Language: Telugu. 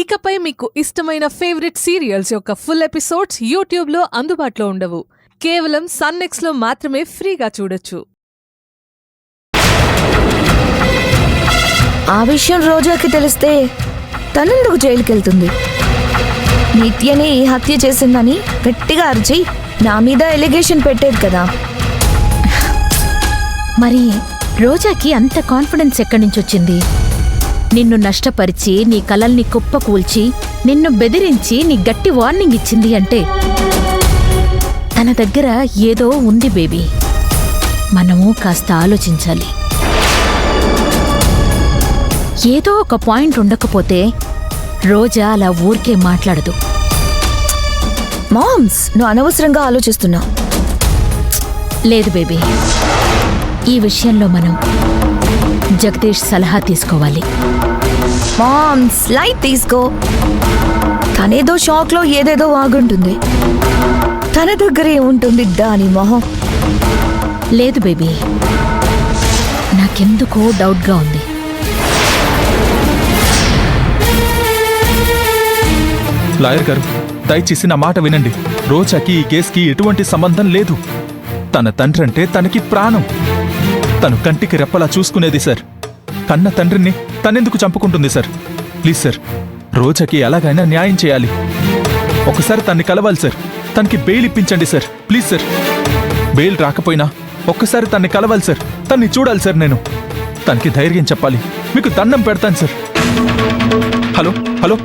ఇకపై మీకు ఇష్టమైన ఫేవరెట్ సీరియల్స్ యొక్క ఫుల్ ఎపిసోడ్స్ యూట్యూబ్లో అందుబాటులో ఉండవు. కేవలం సన్నెక్స్లో మాత్రమే ఫ్రీగా చూడొచ్చు. ఆ విషయం రోజాకి తెలిస్తే తనెందుకు జైలుకెళ్తుంది? నిత్యని హత్య చేసిందని గట్టిగా అరిచి నా మీద ఎలిగేషన్ పెట్టేది కదా. మరి రోజాకి అంత కాన్ఫిడెన్స్ ఎక్కడి నుంచొచ్చింది? నిన్ను నష్టపరిచి నీ కలల్ని కుప్పకూల్చి నిన్ను బెదిరించి నీ గట్టి వార్నింగ్ ఇచ్చింది అంటే తన దగ్గర ఏదో ఉంది బేబీ. మనము కాస్త ఆలోచించాలి. ఏదో ఒక పాయింట్ ఉండకపోతే రోజా అలా ఊరికే మాట్లాడదు. మామ్స్, నువ్వు అనవసరంగా ఆలోచిస్తున్నావు. లేదు బేబీ, ఈ విషయంలో మనం జగదీష్ సలహా తీసుకోవాలి. మామ్స్, లైట్ తీసుకో. తనేదో షాక్లో ఏదేదో వాగుంటుంది. తన దగ్గరే ఉంటుంది దాని మొహం. లేదు బేబీ, నాకెందుకో డౌట్గా ఉంది. లాయర్ గారు, దయచేసి నా మాట వినండి. రోజాకి ఈ కేసుకి ఎటువంటి సంబంధం లేదు. తన తండ్రి అంటే తనకి ప్రాణం. తను కంటికి రెప్పలా చూసుకునేది సార్. కన్న తండ్రిని తనెందుకు చంపుకుంటుంది సార్? ప్లీజ్ సార్, రోజాకి ఎలాగైనా న్యాయం చేయాలి. ఒకసారి తన్ని కలవాలి సార్. తనకి బెయిల్ ఇప్పించండి సార్. ప్లీజ్ సార్, బెయిల్ రాకపోయినా ఒక్కసారి తన్ని కలవాలి సార్. తన్ని చూడాలి సార్. నేను తనకి ధైర్యం చెప్పాలి. మీకు దండం పెడతాను సార్. Hello hello